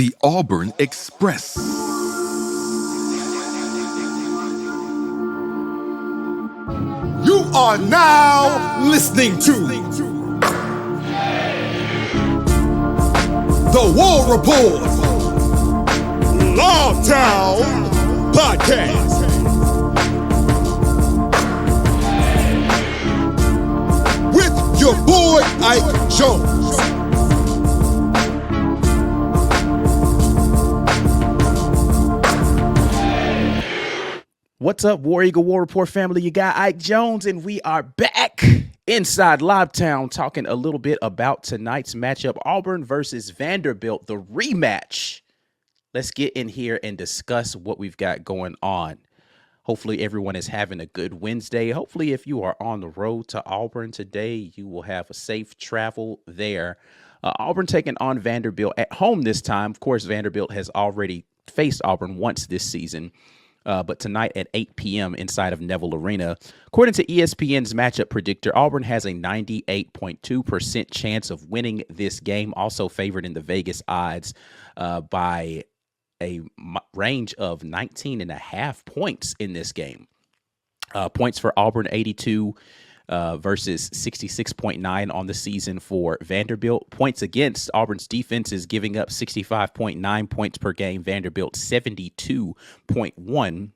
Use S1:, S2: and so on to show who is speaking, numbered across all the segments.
S1: The Auburn Express.
S2: You are now listening to The War Report LAUB Podcast. With your boy Ike Jones.
S3: What's up, War Eagle War Report family? You got Ike Jones, and we are back inside LAUB talking a little bit about tonight's matchup, Auburn versus Vanderbilt, the rematch. Let's get in here and discuss what we've got going on. Hopefully everyone is having a good Wednesday. Hopefully if you are on the road to Auburn today, you will have a safe travel there. Auburn taking on Vanderbilt at home this time. Of course, Vanderbilt has already faced Auburn once this season. But tonight at 8 p.m. inside of Neville Arena. According to ESPN's matchup predictor, Auburn has a 98.2% chance of winning this game, also favored in the Vegas odds by a range of 19.5 points in this game. Points for Auburn, 82 versus 66.9 on the season for Vanderbilt. Points against, Auburn's defense is giving up 65.9 points per game. Vanderbilt 72.1.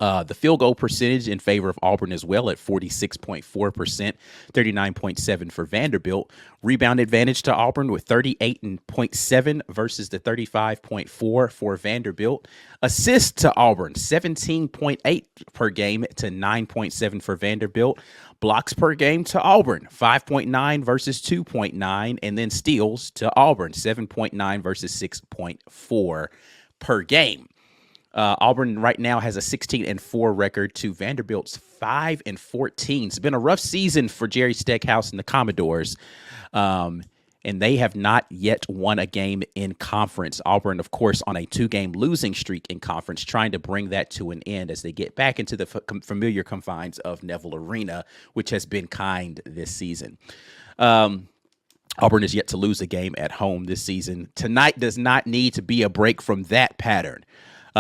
S3: The field goal percentage in favor of Auburn as well at 46.4%, 39.7 for Vanderbilt. Rebound advantage to Auburn with 38.7 versus the 35.4 for Vanderbilt. Assist to Auburn, 17.8 per game to 9.7 for Vanderbilt. Blocks per game to Auburn, 5.9 versus 2.9. And then steals to Auburn, 7.9 versus 6.4 per game. Auburn right now has a 16-4 record to Vanderbilt's 5-14. It's been a rough season for Jerry Stackhouse and the Commodores, and they have not yet won a game in conference. Auburn, of course, on a 2-game losing streak in conference, trying to bring that to an end as they get back into the familiar confines of Neville Arena, which has been kind this season. Auburn is yet to lose a game at home this season. Tonight does not need to be a break from that pattern.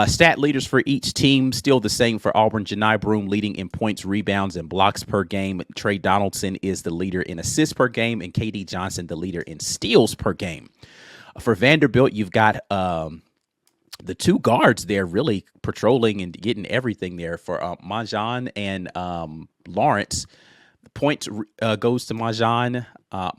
S3: Stat leaders for each team, still the same for Auburn. Janai Broome leading in points, rebounds, and blocks per game. Trey Donaldson is the leader in assists per game, and KD Johnson the leader in steals per game. For Vanderbilt, you've got the two guards there really patrolling and getting everything there for Majan and Lawrence. The points goes to Manjan. I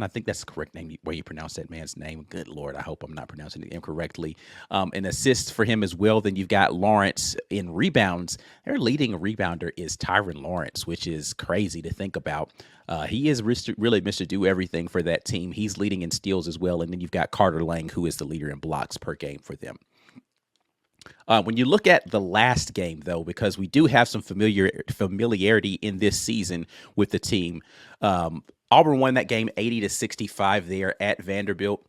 S3: think that's the correct name, where you pronounce that man's name. Good Lord, I hope I'm not pronouncing it incorrectly. An assist for him as well. Then you've got Lawrence in rebounds. Their leading rebounder is Tyron Lawrence, which is crazy to think about. He is really Mr. Do Everything for that team. He's leading in steals as well. And then you've got Carter Lang, who is the leader in blocks per game for them. When you look at the last game, though, because we do have some familiarity in this season with the team, Auburn won that game 80-65 there at Vanderbilt.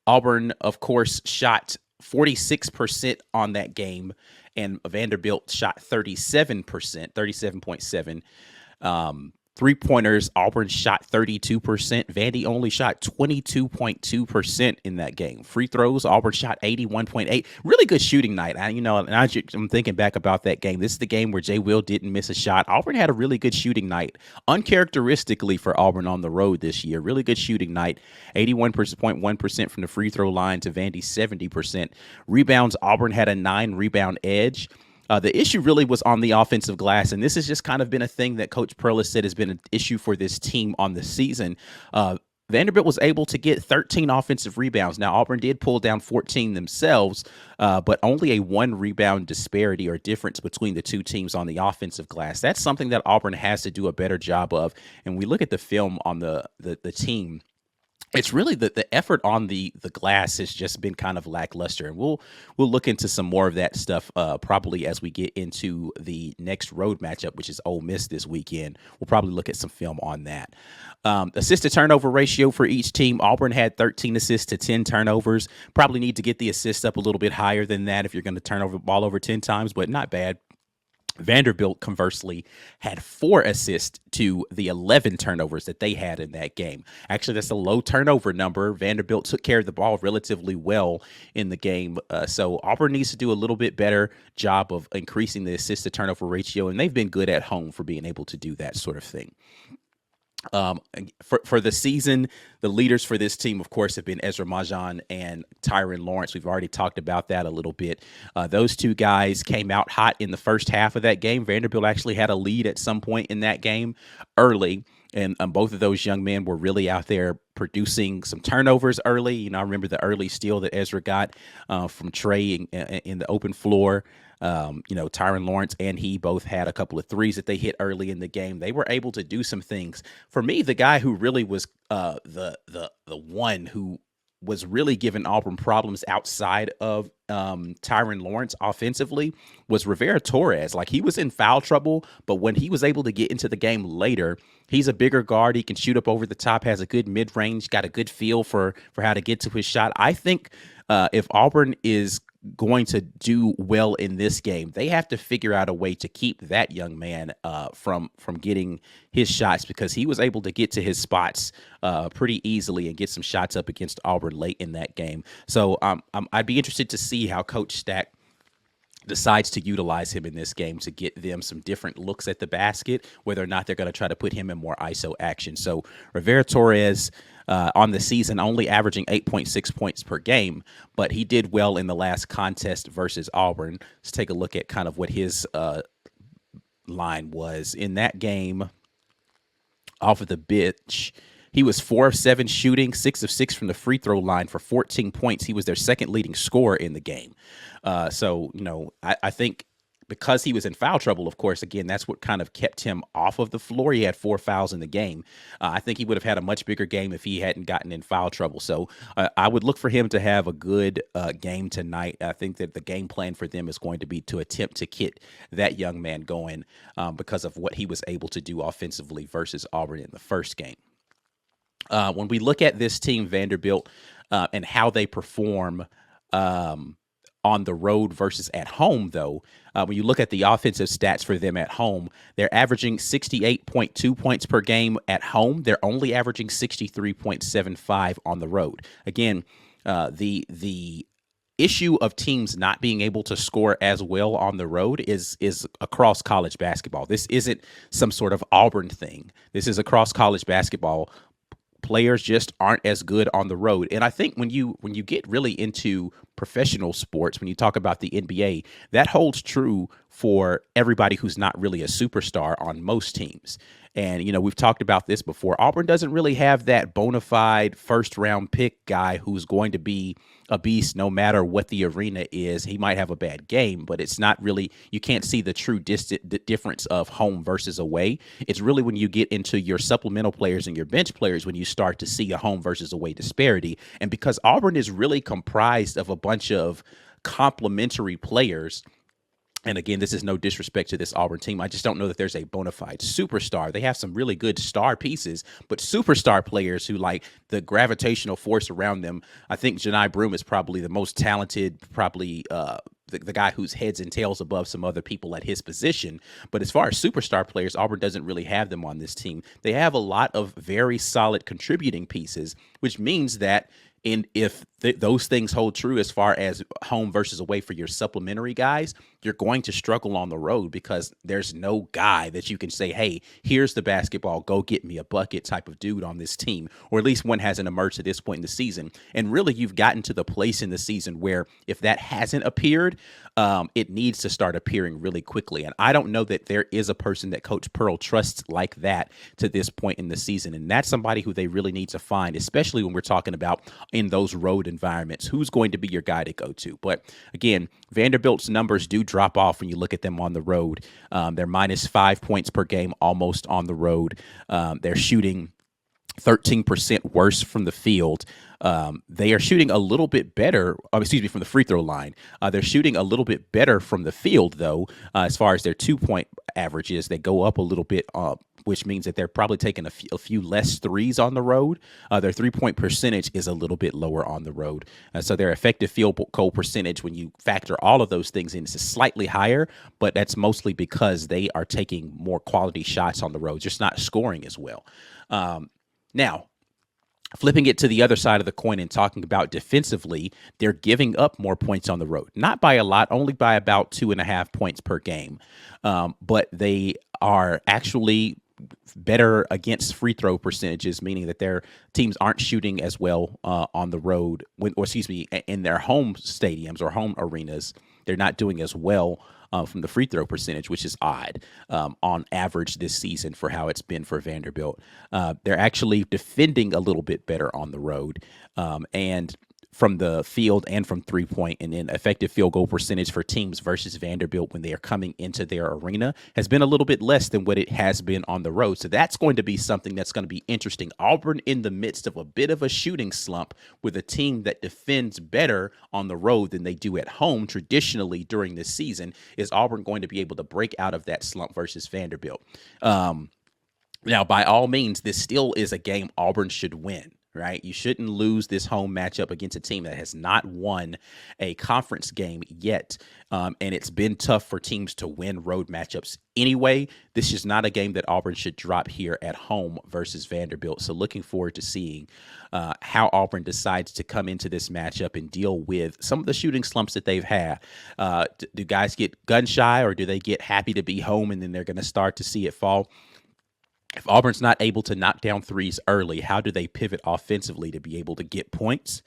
S3: Auburn, of course, shot 46% on that game, and Vanderbilt shot 37.7. Three-pointers, Auburn shot 32%. Vandy only shot 22.2% in that game. Free throws, Auburn shot 81.8. Really good shooting night. I'm thinking back about that game. This is the game where Jay Will didn't miss a shot. Auburn had a really good shooting night, uncharacteristically for Auburn on the road this year. Really good shooting night. 81.1% from the free throw line to Vandy's 70%. Rebounds, Auburn had a 9-rebound edge. The issue really was on the offensive glass, and this has just kind of been a thing that Coach Perlis said has been an issue for this team on the season. Vanderbilt was able to get 13 offensive rebounds. Now, Auburn did pull down 14 themselves, but only a 1-rebound disparity or difference between the two teams on the offensive glass. That's something that Auburn has to do a better job of. And we look at the film on the team. It's really the effort on the glass has just been kind of lackluster, and we'll look into some more of that stuff probably as we get into the next road matchup, which is Ole Miss this weekend. We'll probably look at some film on that. Assist to turnover ratio for each team. Auburn had 13 assists to 10 turnovers. Probably need to get the assists up a little bit higher than that if you're going to turn over the ball over 10 times, but not bad. Vanderbilt, conversely, had 4 assists to the 11 turnovers that they had in that game. Actually, that's a low turnover number. Vanderbilt took care of the ball relatively well in the game. So Auburn needs to do a little bit better job of increasing the assist to turnover ratio, and they've been good at home for being able to do that sort of thing. For the season, the leaders for this team, of course, have been Ezra Majan and Tyron Lawrence. We've already talked about that a little bit. Those two guys came out hot in the first half of that game. Vanderbilt actually had a lead at some point in that game early, and both of those young men were really out there producing some turnovers early. I remember the early steal that Ezra got from Trey in the open floor. Tyron Lawrence and he both had a couple of threes that they hit early in the game. They were able to do some things. For me, the guy who really was the one who was really giving Auburn problems outside of Tyron Lawrence offensively was Rivera Torres. Like, he was in foul trouble, but when he was able to get into the game later, he's a bigger guard. He can shoot up over the top, has a good mid-range, got a good feel for how to get to his shot. I think if Auburn is going to do well in this game, they have to figure out a way to keep that young man from getting his shots, because he was able to get to his spots pretty easily and get some shots up against Auburn late in that game. So I'd be interested to see how Coach Stack decides to utilize him in this game to get them some different looks at the basket, whether or not they're going to try to put him in more ISO action. So Rivera Torres on the season only averaging 8.6 points per game, but he did well in the last contest versus Auburn. Let's take a look at kind of what his line was in that game. Off of the bench, he was 4 of 7 shooting, 6 of 6 from the free throw line for 14 points. He was their second leading scorer in the game. I think because he was in foul trouble, of course, again, that's what kind of kept him off of the floor. He had 4 fouls in the game. I think he would have had a much bigger game if he hadn't gotten in foul trouble. So I would look for him to have a good game tonight. I think that the game plan for them is going to be to attempt to get that young man going because of what he was able to do offensively versus Auburn in the first game. When we look at this team, Vanderbilt, and how they perform on the road versus at home, though, when you look at the offensive stats for them at home, they're averaging 68.2 points per game at home. They're only averaging 63.75 on the road. Again, the issue of teams not being able to score as well on the road is across college basketball. This isn't some sort of Auburn thing. This is across college basketball. Players just aren't as good on the road. And I think when you get really into professional sports, when you talk about the NBA, that holds true for everybody who's not really a superstar on most teams. And, we've talked about this before. Auburn doesn't really have that bona fide first-round pick guy who's going to be a beast no matter what the arena is. He might have a bad game, but it's not really – you can't see the true difference of home versus away. It's really when you get into your supplemental players and your bench players when you start to see a home versus away disparity. And because Auburn is really comprised of a bunch of complementary players – and again, this is no disrespect to this Auburn team. I just don't know that there's a bona fide superstar. They have some really good star pieces, but superstar players who like the gravitational force around them. I think Janai Broom is probably the most talented, probably the guy who's heads and tails above some other people at his position. But as far as superstar players, Auburn doesn't really have them on this team. They have a lot of very solid contributing pieces, which means that if those things hold true as far as home versus away for your supplementary guys, you're going to struggle on the road because there's no guy that you can say, hey, here's the basketball, go get me a bucket type of dude on this team, or at least one hasn't emerged at this point in the season. And really, you've gotten to the place in the season where if that hasn't appeared, it needs to start appearing really quickly. And I don't know that there is a person that Coach Pearl trusts like that to this point in the season. And that's somebody who they really need to find, especially when we're talking about in those road environments. Who's going to be your guy to go to? But again, Vanderbilt's numbers do drop off when you look at them on the road. They're minus 5 points per game almost on the road. They're shooting 13% worse from the field. They are shooting a little bit better, from the free throw line. They're shooting a little bit better from the field, though, as far as their 2-point averages. They go up a little bit, which means that they're probably taking a few less threes on the road. Their 3-point percentage is a little bit lower on the road. So their effective field goal percentage, when you factor all of those things in, is slightly higher, but that's mostly because they are taking more quality shots on the road, just not scoring as well. Now, flipping it to the other side of the coin and talking about defensively, they're giving up more points on the road. Not by a lot, only by about 2.5 points per game. But they are actually better against free throw percentages, meaning that their teams aren't shooting as well on the road, in their home stadiums or home arenas. They're not doing as well from the free throw percentage, which is odd on average this season for how it's been for Vanderbilt. They're actually defending a little bit better on the road, and from the field and from 3-point, and then effective field goal percentage for teams versus Vanderbilt when they are coming into their arena has been a little bit less than what it has been on the road. So that's going to be something that's going to be interesting. Auburn in the midst of a bit of a shooting slump with a team that defends better on the road than they do at home traditionally during this season. Is Auburn going to be able to break out of that slump versus Vanderbilt? Now, by all means, this still is a game Auburn should win. Right? You shouldn't lose this home matchup against a team that has not won a conference game yet. And it's been tough for teams to win road matchups anyway. This is not a game that Auburn should drop here at home versus Vanderbilt. So looking forward to seeing how Auburn decides to come into this matchup and deal with some of the shooting slumps that they've had. Do guys get gun shy, or do they get happy to be home and then they're going to start to see it fall? If Auburn's not able to knock down threes early, how do they pivot offensively to be able to get points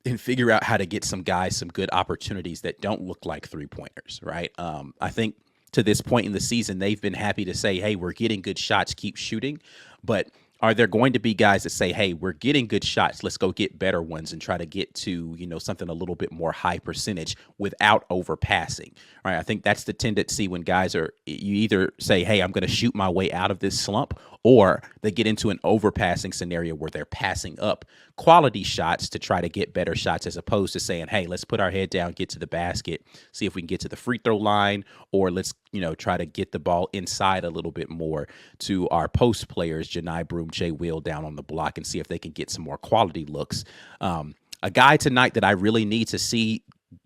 S3: and figure out how to get some guys some good opportunities that don't look like three-pointers, right? I think to this point in the season, they've been happy to say, hey, we're getting good shots, keep shooting. But are there going to be guys that say, hey, we're getting good shots, let's go get better ones and try to get to, something a little bit more high percentage without overpassing, right? I think that's the tendency when guys you either say, hey, I'm going to shoot my way out of this slump, or they get into an overpassing scenario where they're passing up quality shots to try to get better shots, as opposed to saying, hey, let's put our head down, get to the basket, see if we can get to the free throw line, or let's, try to get the ball inside a little bit more to our post players, Janai Broom, Jay Will down on the block, and see if they can get some more quality looks. A guy tonight that I really need to see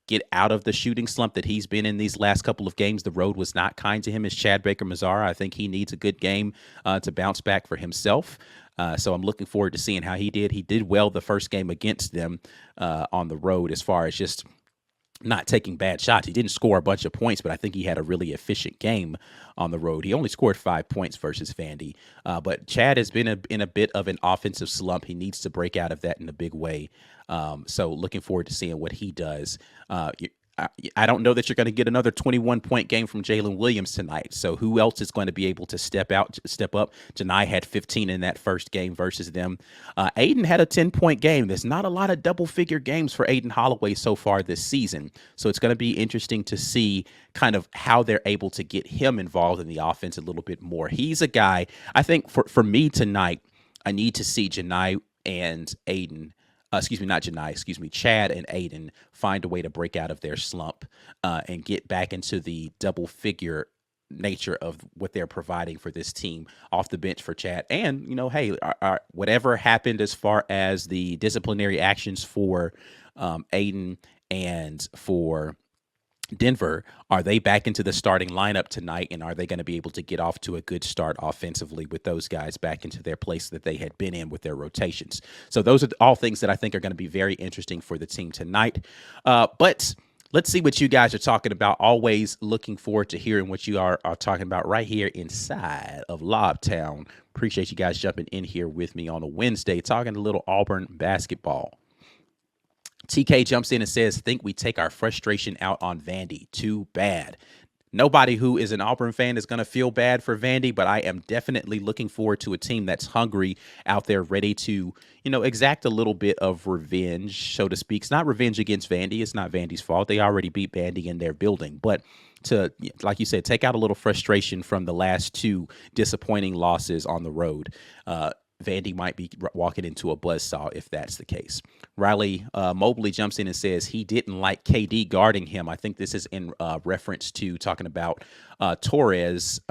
S3: get out of the shooting slump that he's been in these last couple of games. The road was not kind to him, is Chad Baker-Mazara. I think he needs a good game to bounce back for himself. So I'm looking forward to seeing how he did. He did well the first game against them on the road as far as just not taking bad shots. He didn't score a bunch of points, but I think he had a really efficient game on the road. He only scored 5 points versus Vandy. But Chad has been in a bit of an offensive slump. He needs to break out of that in a big way. So looking forward to seeing what he does. I don't know that you're going to get another 21-point game from Jalen Williams tonight. So who else is going to be able to step up? Janai had 15 in that first game versus them. Aiden had a 10-point game. There's not a lot of double-figure games for Aiden Holloway so far this season. So it's going to be interesting to see kind of how they're able to get him involved in the offense a little bit more. He's a guy, I think for me tonight, I need to see Janai and Aiden Chad and Aiden find a way to break out of their slump and get back into the double-figure nature of what they're providing for this team off the bench for Chad. And, hey, whatever happened as far as the disciplinary actions for Aiden and for Denver, are they back into the starting lineup tonight, and are they going to be able to get off to a good start offensively with those guys back into their place that they had been in with their rotations? So those are all things that I think are going to be very interesting for the team tonight. But let's see what you guys are talking about. Always looking forward to hearing what you are talking about right here inside of LAUB Town. Appreciate you guys jumping in here with me on a Wednesday, talking a little Auburn basketball. TK jumps in and says, think we take our frustration out on Vandy. Too bad. Nobody who is an Auburn fan is going to feel bad for Vandy, but I am definitely looking forward to a team that's hungry out there, ready to, exact a little bit of revenge, so to speak. It's not revenge against Vandy. It's not Vandy's fault. They already beat Vandy in their building. But to, like you said, take out a little frustration from the last two disappointing losses on the road. Vandy might be walking into a buzzsaw if that's the case. Riley Mobley jumps in and says he didn't like KD guarding him. I think this is in reference to talking about Torres,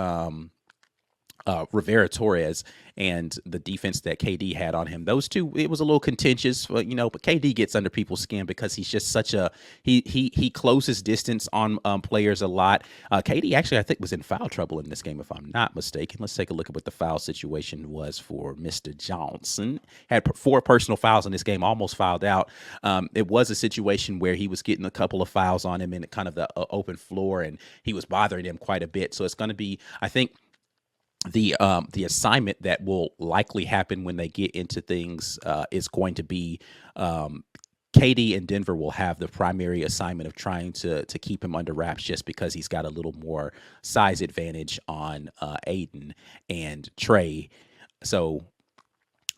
S3: Rivera Torres, and the defense that KD had on him. Those two, it was a little contentious, but KD gets under people's skin because he's just such a he closes distance on players a lot. KD actually, I think, was in foul trouble in this game, if I'm not mistaken. Let's take a look at what the foul situation was for Mr. Johnson. Had 4 personal fouls in this game, almost fouled out. It was a situation where he was getting a couple of fouls on him in kind of the open floor, and he was bothering him quite a bit. So it's going to be, I think, the assignment that will likely happen when they get into things is going to be KD and Denver will have the primary assignment of trying to keep him under wraps, just because he's got a little more size advantage on Aiden and Trey. So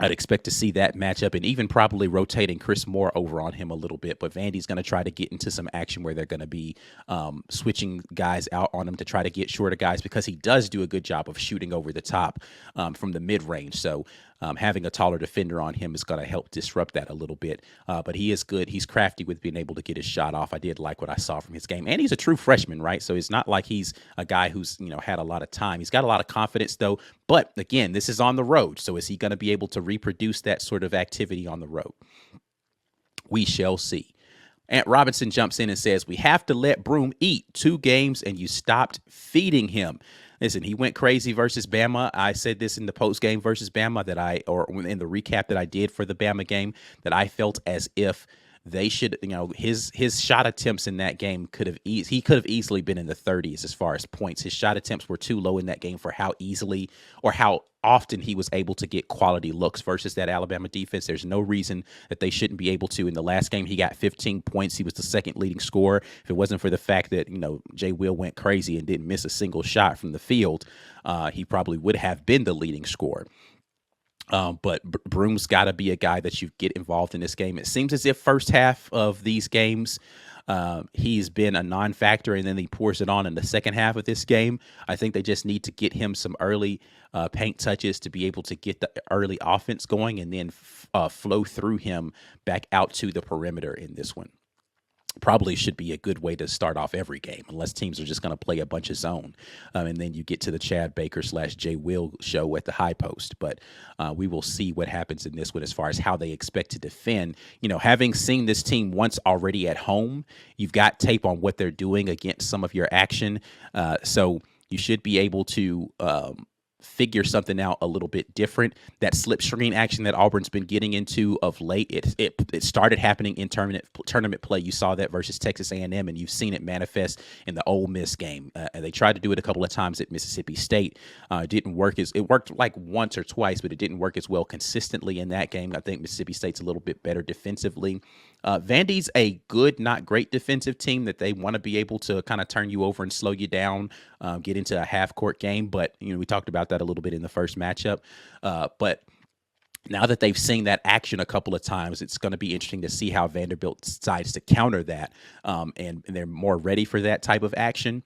S3: I'd expect to see that matchup, and even probably rotating Chris Moore over on him a little bit. But Vandy's going to try to get into some action where they're going to be switching guys out on him to try to get shorter guys, because he does do a good job of shooting over the top from the mid-range. So having a taller defender on him is going to help disrupt that a little bit. But he is good. He's crafty with being able to get his shot off. I did like what I saw from his game. And he's a true freshman, right? So it's not like he's a guy who's, had a lot of time. He's got a lot of confidence, though. But again, this is on the road. So is he going to be able to reproduce that sort of activity on the road? We shall see. Ant Robinson jumps in and says, we have to let Broom eat 2 games and you stopped feeding him. Listen, he went crazy versus Bama. I said this in the post game versus Bama or in the recap that I did for the Bama game, that I felt as if they should, his shot attempts in that game could have easily been in the 30s as far as points. His shot attempts were too low in that game for how easily or how often he was able to get quality looks versus that Alabama defense. There's no reason that they shouldn't be able to. In the last game, he got 15 points. He was the second leading scorer. If it wasn't for the fact that, Jay Will went crazy and didn't miss a single shot from the field, he probably would have been the leading scorer. But Broom's got to be a guy that you get involved in this game. It seems as if first half of these games, he's been a non-factor, and then he pours it on in the second half of this game. I think they just need to get him some early paint touches to be able to get the early offense going, and then flow through him back out to the perimeter in this one. Probably should be a good way to start off every game, unless teams are just going to play a bunch of zone. And then you get to the Chad Baker / Jay Will show at the high post. But we will see what happens in this one as far as how they expect to defend. Having seen this team once already at home, you've got tape on what they're doing against some of your action. So you should be able to figure something out a little bit different. That slip screen action that Auburn's been getting into of late, it started happening in tournament play. You saw that versus Texas A&M, and you've seen it manifest in the Ole Miss game. And they tried to do it a couple of times at Mississippi State. It didn't work. It worked like once or twice, but it didn't work as well consistently in that game. I think Mississippi State's a little bit better defensively. Vandy's a good, not great defensive team that they want to be able to kind of turn you over and slow you down, get into a half-court game. But, we talked about that a little bit in the first matchup. But now that they've seen that action a couple of times, it's going to be interesting to see how Vanderbilt decides to counter that, and they're more ready for that type of action.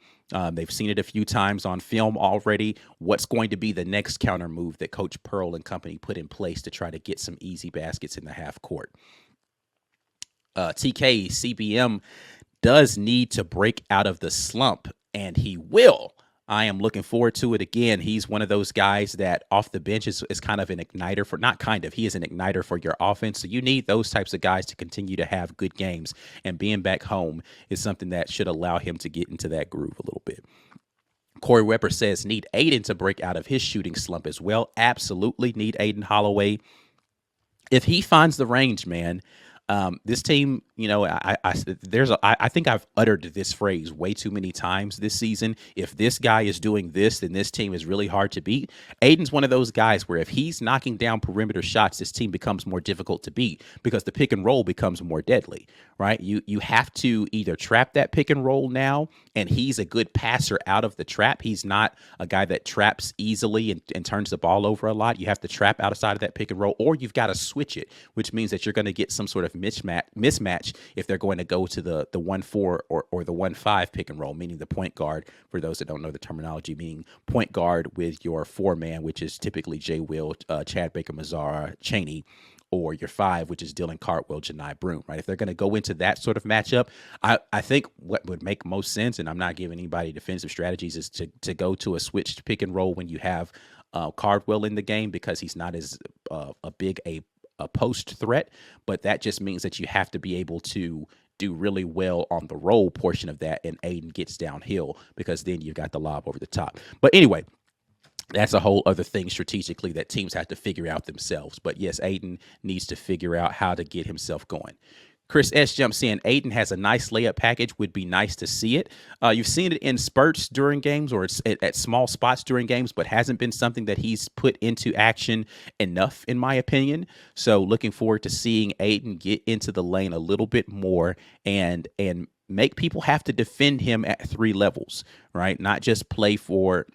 S3: They've seen it a few times on film already. What's going to be the next counter move that Coach Pearl and company put in place to try to get some easy baskets in the half court? TK CBM does need to break out of the slump, and he will. I am looking forward to it again. He's one of those guys that off the bench is kind of an igniter for, not kind of, he is an igniter for your offense. So you need those types of guys to continue to have good games, and being back home is something that should allow him to get into that groove a little bit. Corey Weber says, need Aiden to break out of his shooting slump as well. Absolutely need Aiden Holloway. If he finds the range, man, this team, I think I've uttered this phrase way too many times this season. If this guy is doing this, then this team is really hard to beat. Aiden's one of those guys where if he's knocking down perimeter shots, this team becomes more difficult to beat because the pick and roll becomes more deadly, right? You have to either trap that pick and roll now, and he's a good passer out of the trap. He's not a guy that traps easily and turns the ball over a lot. You have to trap outside of that pick and roll, or you've got to switch it, which means that you're going to get some sort of mismatch if they're going to go to the 1-4 or the 1-5 pick and roll, meaning the point guard, for those that don't know the terminology, meaning point guard with your 4-man, which is typically Jay Will, Chad Baker-Mazara, Chaney, or your 5, which is Dylan Cartwell, Janai Broome, right? If they're going to go into that sort of matchup, I think what would make most sense, and I'm not giving anybody defensive strategies, is to go to a switched pick and roll when you have Cardwell in the game, because he's not as big a post threat, but that just means that you have to be able to do really well on the roll portion of that, and Aiden gets downhill, because then you've got the lob over the top. But anyway, that's a whole other thing strategically that teams have to figure out themselves. But yes, Aiden needs to figure out how to get himself going. Chris S. jumps in. Aiden has a nice layup package. Would be nice to see it. You've seen it in spurts during games, or it's at small spots during games, but hasn't been something that he's put into action enough, in my opinion. So looking forward to seeing Aiden get into the lane a little bit more and make people have to defend him at 3 levels, right? Not just play for,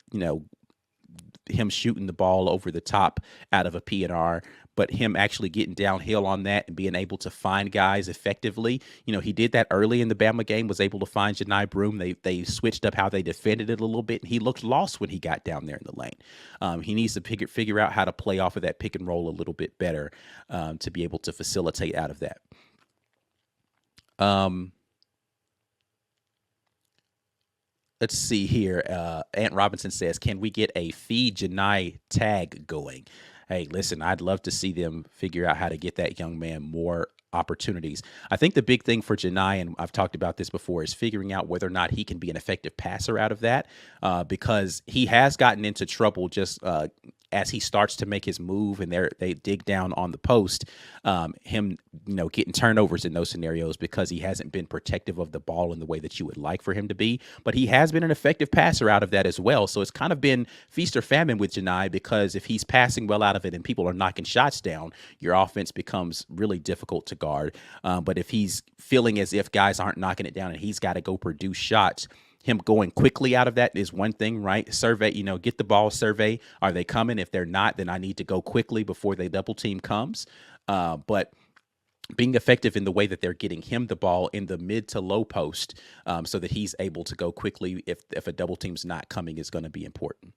S3: him shooting the ball over the top out of a PNR, but him actually getting downhill on that and being able to find guys effectively. He did that early in the Bama game, was able to find Janai Broome. They switched up how they defended it a little bit, and he looked lost when he got down there in the lane. He needs to figure out how to play off of that pick and roll a little bit better to be able to facilitate out of that. Let's see here. Ant Robinson says, can we get a feed Janai tag going? Hey, listen, I'd love to see them figure out how to get that young man more opportunities. I think the big thing for Janai, and I've talked about this before, is figuring out whether or not he can be an effective passer out of that, because he has gotten into trouble just as he starts to make his move and they dig down on the post, him, getting turnovers in those scenarios because he hasn't been protective of the ball in the way that you would like for him to be. But he has been an effective passer out of that as well. So it's kind of been feast or famine with Janai, because if he's passing well out of it and people are knocking shots down, your offense becomes really difficult to guard. But if he's feeling as if guys aren't knocking it down and he's got to go produce shots, him going quickly out of that is one thing, right? Survey, get the ball, survey. Are they coming? If they're not, then I need to go quickly before they double team comes. But being effective in the way that they're getting him the ball in the mid to low post, so that he's able to go quickly if a double team's not coming, is going to be important.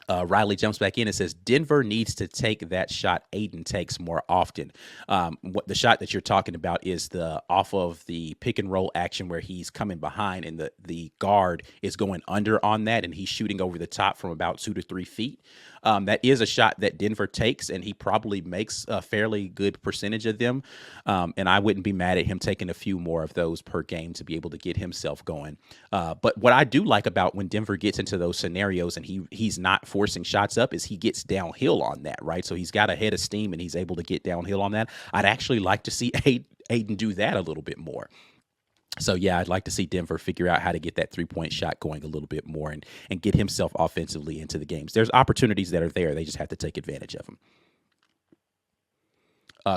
S3: Riley jumps back in and says, Denver needs to take that shot Aiden takes more often. What the shot that you're talking about is the off of the pick and roll action where he's coming behind and the guard is going under on that, and he's shooting over the top from about 2 to 3 feet. That is a shot that Denver takes, and he probably makes a fairly good percentage of them. And I wouldn't be mad at him taking a few more of those per game to be able to get himself going. But what I do like about when Denver gets into those scenarios and he's not forcing shots up is he gets downhill on that, right? So he's got a head of steam and he's able to get downhill on that. I'd actually like to see Aiden do that a little bit more. So, yeah, I'd like to see Denver figure out how to get that 3-point shot going a little bit more and get himself offensively into the games. There's opportunities that are there. They just have to take advantage of them.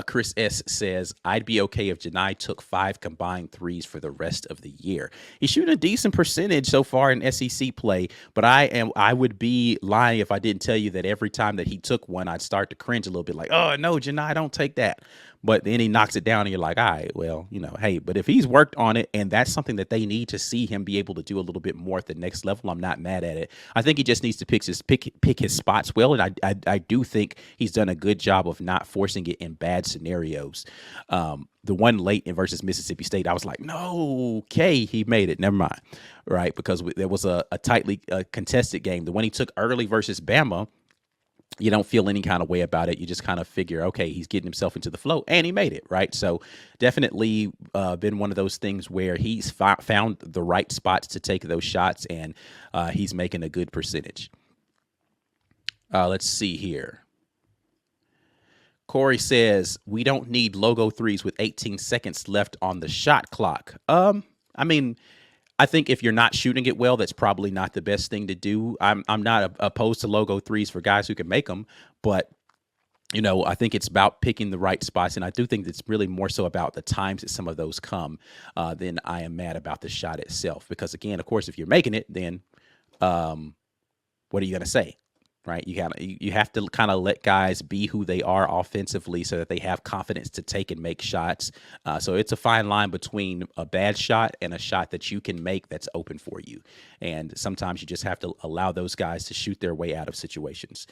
S3: Chris S. says, I'd be okay if Janai took 5 combined threes for the rest of the year. He's shooting a decent percentage so far in SEC play, but I would be lying if I didn't tell you that every time that he took one, I'd start to cringe a little bit like, oh, no, Janai, don't take that. But then he knocks it down and you're like, all right, well, hey, but if he's worked on it and that's something that they need to see him be able to do a little bit more at the next level, I'm not mad at it. I think he just needs to pick his spots well. And I do think he's done a good job of not forcing it in bad scenarios. The one late in versus Mississippi State, I was like, no, okay, he made it. Never mind. Right. Because there was a tightly contested game. The one he took early versus Bama, you don't feel any kind of way about it. You just kind of figure, okay, he's getting himself into the flow, and he made it, right? So definitely been one of those things where he's found the right spots to take those shots, and he's making a good percentage. Let's see here. Corey says, we don't need logo threes with 18 seconds left on the shot clock. I think if you're not shooting it well, that's probably not the best thing to do. I'm not opposed to logo threes for guys who can make them, but I think it's about picking the right spots, and I do think it's really more so about the times that some of those come than I am mad about the shot itself. Because again, of course, if you're making it, then what are you going to say, right? You have to kind of let guys be who they are offensively so that they have confidence to take and make shots. So it's a fine line between a bad shot and a shot that you can make that's open for you. And sometimes you just have to allow those guys to shoot their way out of situations.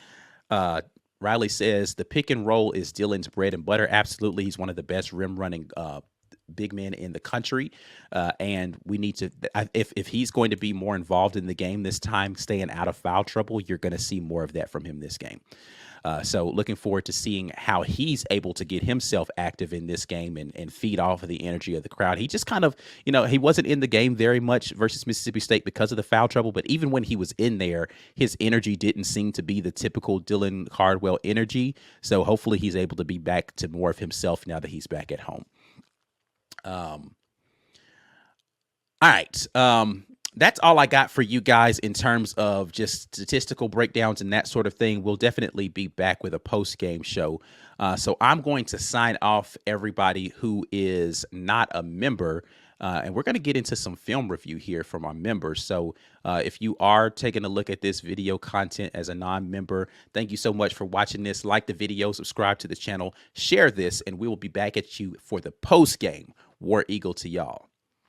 S3: Riley says the pick and roll is Dylan's bread and butter. Absolutely. He's one of the best rim running big men in the country. And we need to, if he's going to be more involved in the game this time, staying out of foul trouble, you're going to see more of that from him this game. So looking forward to seeing how he's able to get himself active in this game and feed off of the energy of the crowd. He just kind of, he wasn't in the game very much versus Mississippi State because of the foul trouble, but even when he was in there, his energy didn't seem to be the typical Dylan Cardwell energy. So hopefully he's able to be back to more of himself now that he's back at home. All right. That's all I got for you guys in terms of just statistical breakdowns and that sort of thing. We'll definitely be back with a post-game show. So I'm going to sign off everybody who is not a member, and we're going to get into some film review here from our members. So if you are taking a look at this video content as a non-member, thank you so much for watching this. Like the video, subscribe to the channel, share this, and we will be back at you for the post-game. War Eagle to y'all.